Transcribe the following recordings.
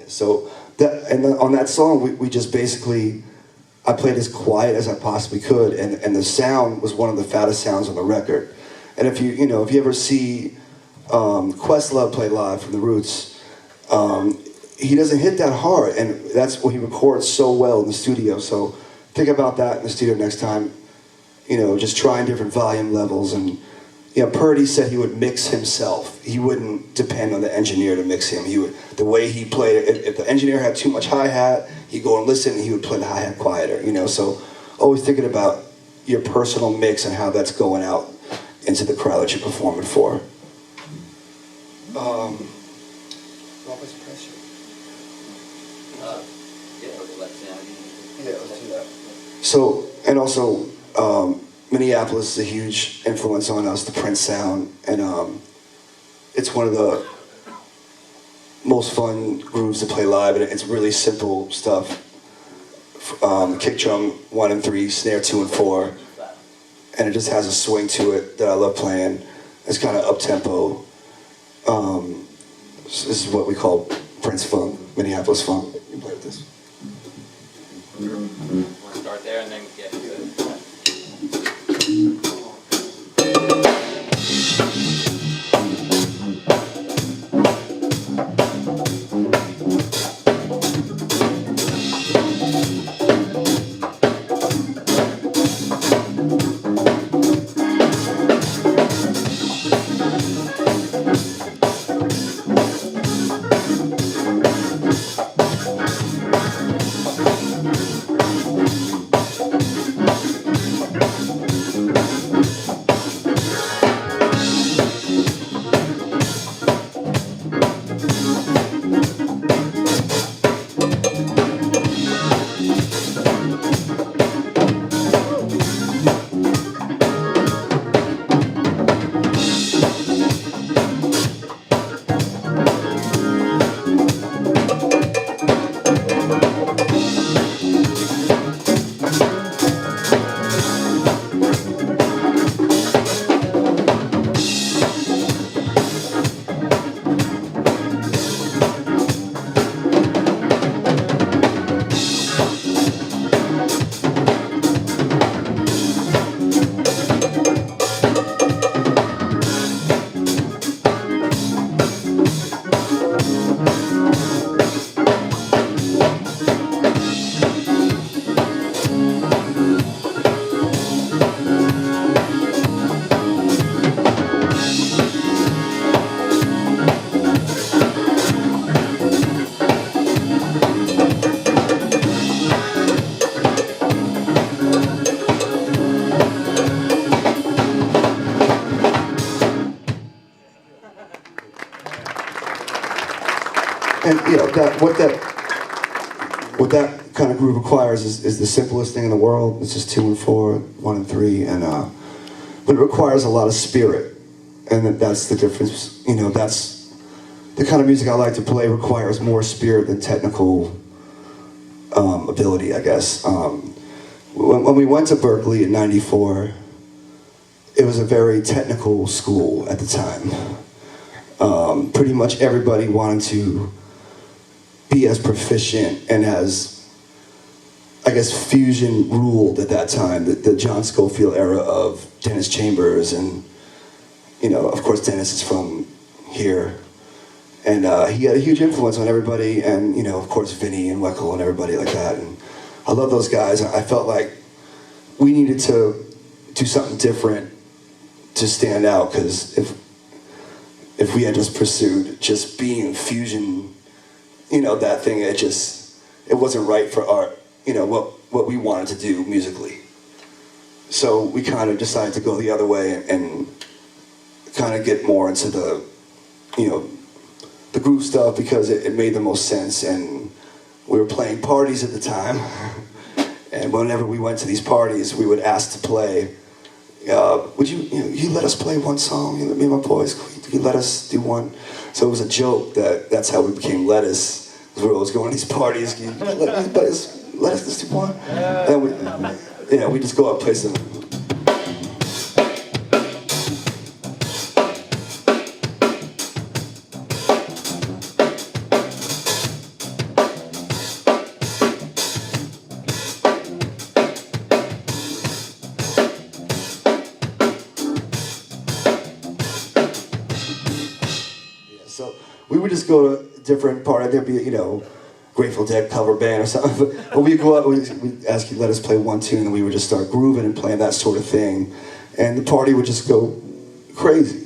So on that song, we just basically, I played as quiet as I possibly could, and the sound was one of the fattest sounds on the record. And if you ever see Questlove play live from the Roots, he doesn't hit that hard, and that's what he records so well in the studio. So think about that in the studio next time. Just trying different volume levels. And Purdy said he would mix himself. He wouldn't depend on the engineer to mix him. The way he played it, if the engineer had too much hi-hat, he'd go and listen and he would play the hi-hat quieter, So always thinking about your personal mix and how that's going out into the crowd that you're performing for. Let's do that. So, and also, Minneapolis is a huge influence on us, the Prince sound, and it's one of the most fun grooves to play live, and it's really simple stuff. Kick drum 1 and 3, snare 2 and 4, and it just has a swing to it that I love playing. It's kind of up-tempo. So this is what we call Prince funk, Minneapolis funk. You can play with this. We'll start there and then get to it. And what that kind of groove requires is the simplest thing in the world. It's just 2 and 4, 1 and 3, and but it requires a lot of spirit, and that's the difference. That's the kind of music I like to play. Requires more spirit than technical ability, I guess. When we went to Berkeley in '94, it was a very technical school at the time. Pretty much everybody wanted to be as proficient and as, I guess, fusion ruled at that time, the John Scofield era of Dennis Chambers, and of course Dennis is from here, and he had a huge influence on everybody, and of course Vinny and Weckl and everybody like that. And I love those guys. I felt like we needed to do something different to stand out, because if we had just pursued just being fusion, that thing, it wasn't right for our, what we wanted to do musically. So we kind of decided to go the other way and kind of get more into the, the groove stuff, because it made the most sense. And we were playing parties at the time. And whenever we went to these parties, we would ask to play, would you let us play one song? Me and my boys, could you let us do one? So it was a joke that's how we became Lettuce. We were always going to these parties, let us just do one. And we just go out and play some. So we would just go to a different party. There'd be, Grateful Dead cover band or something. But we'd go out, we'd ask you to let us play one tune, and we would just start grooving and playing that sort of thing. And the party would just go crazy,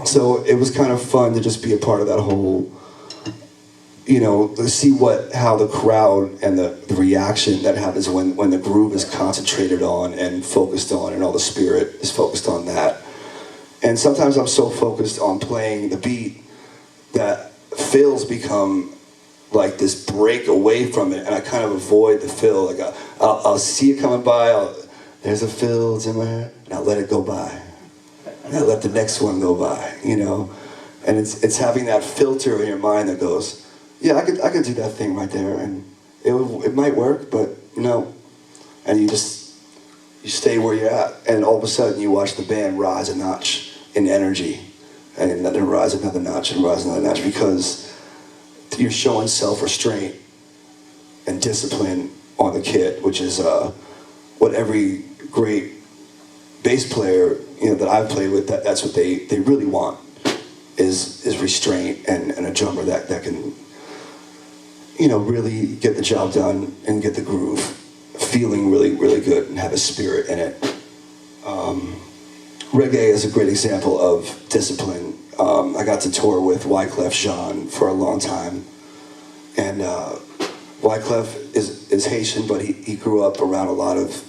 So it was kind of fun to just be a part of that whole, to see how the crowd and the reaction that happens when the groove is concentrated on and focused on, and all the spirit is focused on that. And sometimes I'm so focused on playing the beat that fills become like this break away from it, and I kind of avoid the fill. Like I'll see it coming by, there's a fill, it's in my head, and I'll let it go by. And I'll let the next one go by, And it's having that filter in your mind that goes, yeah, I could do that thing right there, and it might work, but no. And you stay where you're at, and all of a sudden you watch the band rise a notch in energy, and then rise another notch and rise another notch, because you're showing self-restraint and discipline on the kit, which is what every great bass player that I've played with, that's what they really want, is restraint and a drummer that can really get the job done and get the groove feeling really, really good and have a spirit in it. Reggae is a great example of discipline. I got to tour with Wyclef Jean for a long time, and Wyclef is Haitian, but he grew up around a lot of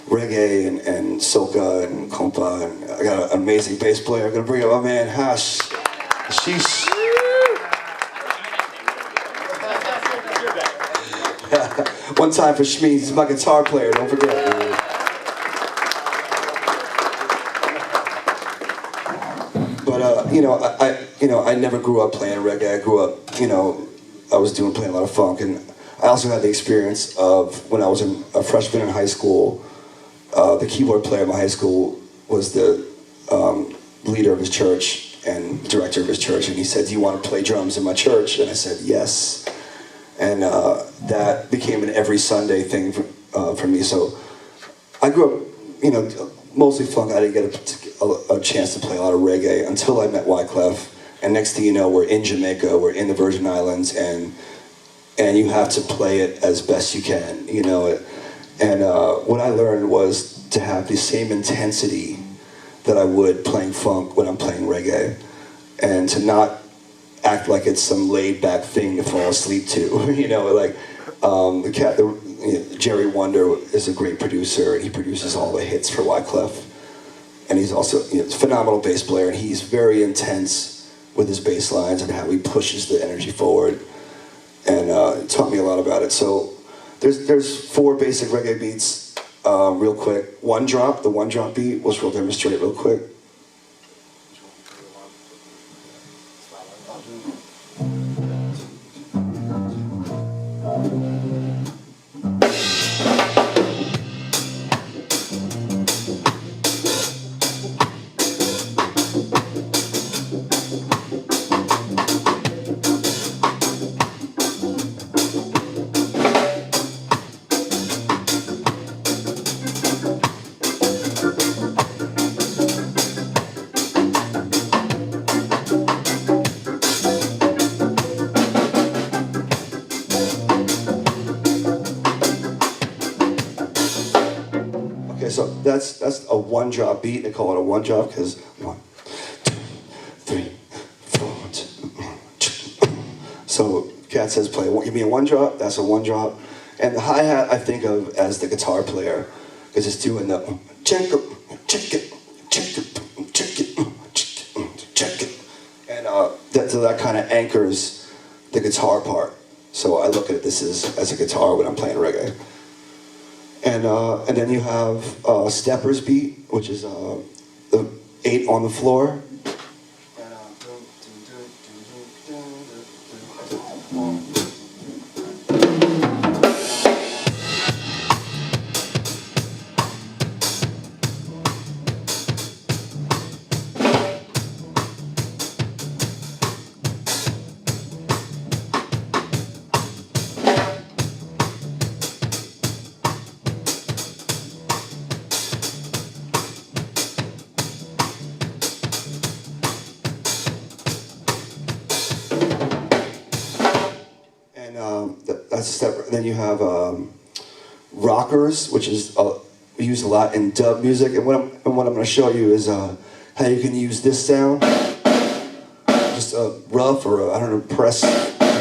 reggae and soca and compa, and I got an amazing bass player. I'm gonna bring up my man Hash. Sheesh. One time for Shmeez, he's my guitar player, don't forget. But I never grew up playing reggae. I grew up, I was playing a lot of funk, and I also had the experience of when I was a freshman in high school. The keyboard player in my high school was the leader of his church and director of his church, and he said, "Do you want to play drums in my church?" And I said, "Yes." And that became an every Sunday thing for me. So I grew up, mostly funk. I didn't get a chance to play a lot of reggae until I met Wyclef. And next thing you know, we're in Jamaica, we're in the Virgin Islands, and you have to play it as best you can, And what I learned was to have the same intensity that I would playing funk when I'm playing reggae, and to not act like it's some laid-back thing to fall asleep to. Jerry Wonder is a great producer, and he produces all the hits for Wyclef. And he's also a phenomenal bass player, and he's very intense with his bass lines and how he pushes the energy forward. And it taught me a lot about it. So there's 4 basic reggae beats, real quick. The one drop beat, we'll demonstrate real quick. so that's a one drop beat. They call it a one drop because 1, 2, 3, 4. So Cat says play, give me a one drop, that's a one drop. And the hi-hat I think of as the guitar player, because it's doing the check it, check it, check it, check it, check it. And so that kind of anchors the guitar part. So I look at this as a guitar when I'm playing reggae. And then you have Stepper's beat, which is the 8 on the floor. That's a step. Then you have rockers, which is used a lot in dub music. And what I'm going to show you is how you can use this sound, just a rough or I don't know, press,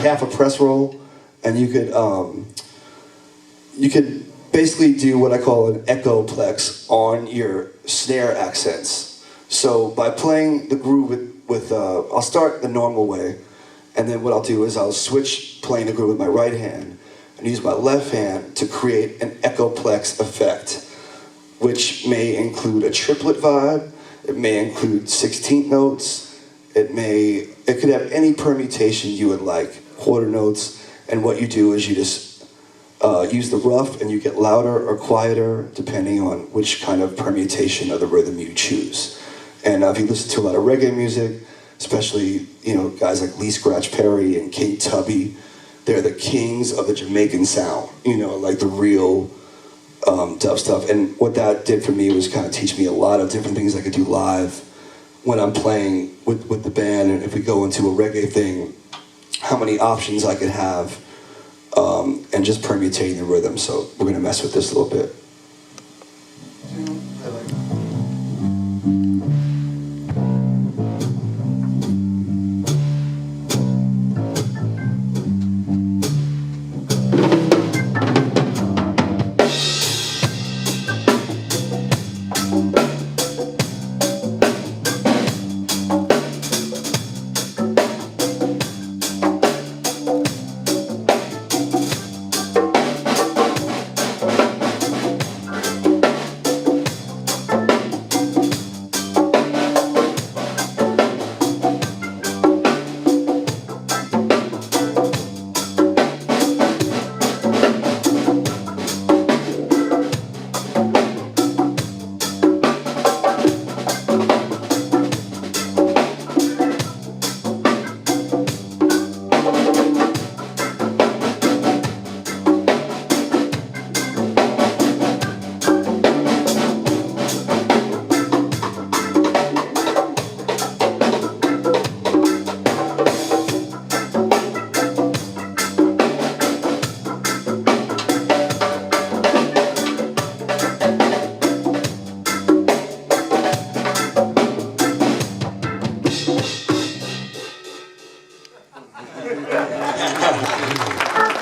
half a press roll, and you could basically do what I call an echoplex on your snare accents. So by playing the groove with I'll start the normal way. And then what I'll do is I'll switch playing the groove with my right hand and use my left hand to create an echoplex effect, which may include a triplet vibe, it may include 16th notes, it could have any permutation you would like, quarter notes, and what you do is you just use the rough and you get louder or quieter depending on which kind of permutation of the rhythm you choose. And if you listen to a lot of reggae music, especially, guys like Lee Scratch Perry and King Tubby, they're the kings of the Jamaican sound, like the real dub stuff. And what that did for me was kind of teach me a lot of different things I could do live when I'm playing with the band. And if we go into a reggae thing, how many options I could have and just permutating the rhythm. So we're going to mess with this a little bit.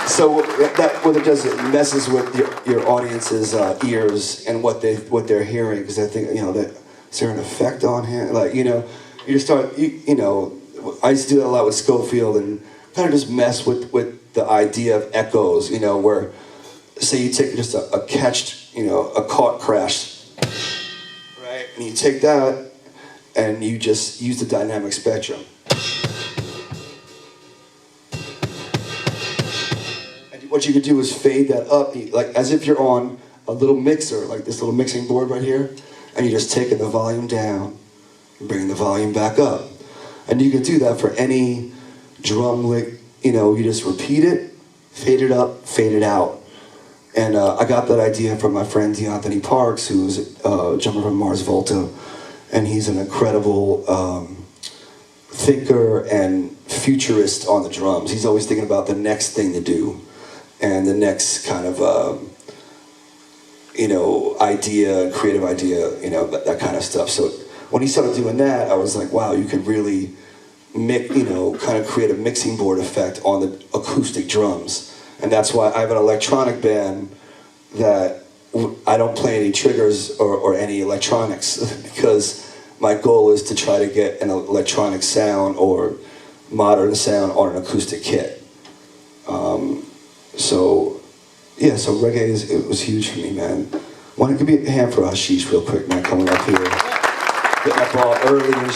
So what it does, it messes with your audience's ears and what they're hearing, because I think that is there an effect on him? Like you start I used to do that a lot with Schofield and kind of just mess with the idea of echoes, where say you take just a catched, a caught crash, right, and you take that and you just use the dynamic spectrum. What you could do is fade that up, like as if you're on a little mixer, like this little mixing board right here, and you're just taking the volume down and bringing the volume back up. And you can do that for any drum lick, you just repeat it, fade it up, fade it out. And I got that idea from my friend DeAnthony Parks, who's a drummer from Mars Volta, and he's an incredible thinker and futurist on the drums. He's always thinking about the next thing to do. And the next kind of, idea, creative idea, that kind of stuff. So when he started doing that, I was like, wow, you could really kind of create a mixing board effect on the acoustic drums. And that's why I have an electronic band that I don't play any triggers or any electronics because my goal is to try to get an electronic sound or modern sound on an acoustic kit. So reggae it was huge for me, man. Want to give me a hand for Ashish real quick, man, coming up here. Getting that ball early and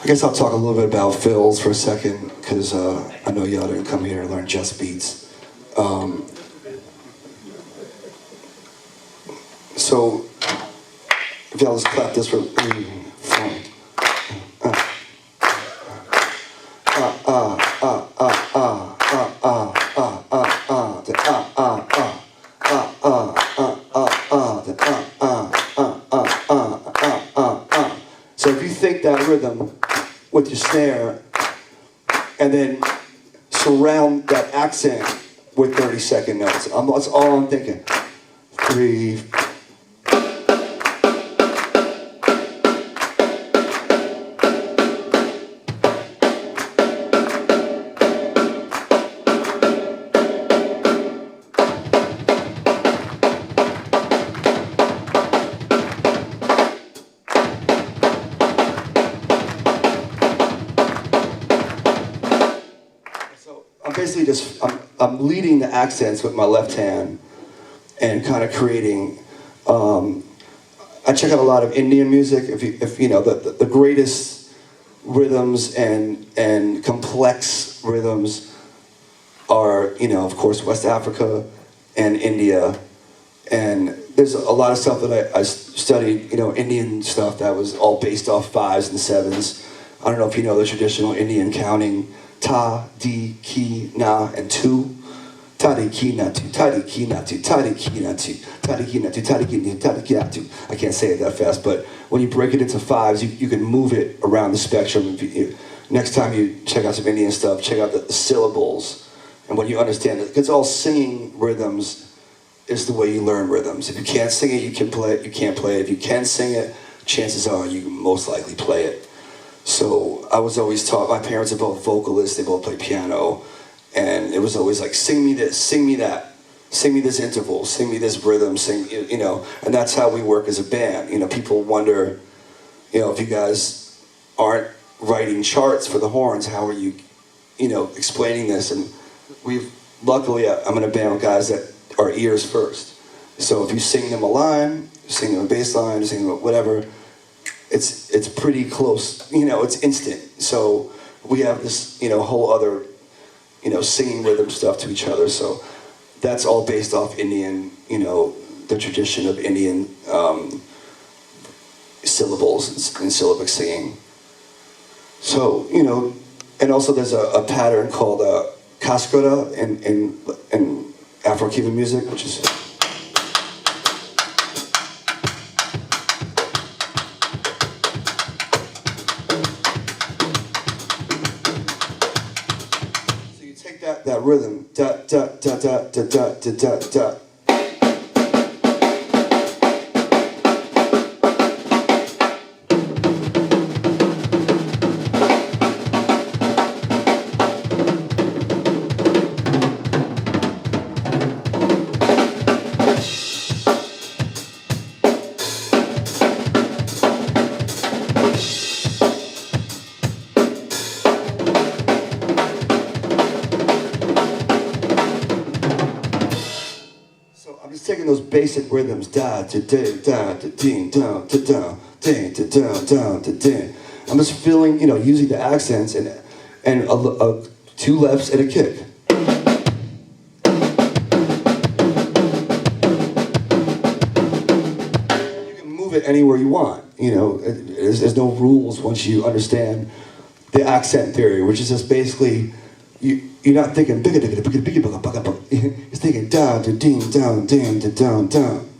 I guess I'll talk a little bit about fills for a second, because I know y'all didn't come here to learn just beats. So, if y'all just clap this for 3, 4. So if you think that rhythm with your snare, and then surround that accent with 30-second notes. That's all I'm thinking. 3. Basically I'm leading the accents with my left hand and kind of creating. I check out a lot of Indian music. If you know the greatest rhythms and complex rhythms are of course West Africa and India, and there's a lot of stuff that I studied Indian stuff that was all based off 5s and 7s. I don't know if you know the traditional Indian counting. Ta, di, ki, na, and 2. Ta, di, ki, na, 2. Ta, di, ki, na, 2. Ta, di, ki, na, 2. Ta, di, ki, na, 2. Ta, di, ki, na, 2. Ta, di, ki, na, 2. I can't say it that fast, but when you break it into 5s, you can move it around the spectrum. Next time you check out some Indian stuff, check out the syllables. And when you understand it, it's all singing rhythms is the way you learn rhythms. If you can't sing it, you can play it. You can't play it. If you can sing it, chances are you can most likely play it. So I was always taught, my parents are both vocalists, they both play piano, and it was always like, sing me this, sing me that, sing me this interval, sing me this rhythm, and that's how we work as a band. People wonder, if you guys aren't writing charts for the horns, how are you, explaining this? And luckily, I'm in a band with guys that are ears first. So if you sing them a line, sing them a bass line, sing them whatever, it's pretty close, it's instant. So we have this, whole other, singing rhythm stuff to each other. So that's all based off Indian, the tradition of Indian syllables and syllabic singing. So, and also there's a pattern called Kaskura in Afro-Cuban music, which is... That rhythm, da da da da da da da da da. Taking those basic rhythms, da da da da da ding da da da ding da da da da ding. I'm just feeling, using the accents and 2 lefts and a kick. You can move it anywhere you want. There's no rules once you understand the accent theory, which is just basically you're not thinking bigger, you're thinking down, da, ding, down, ding, da, down, down.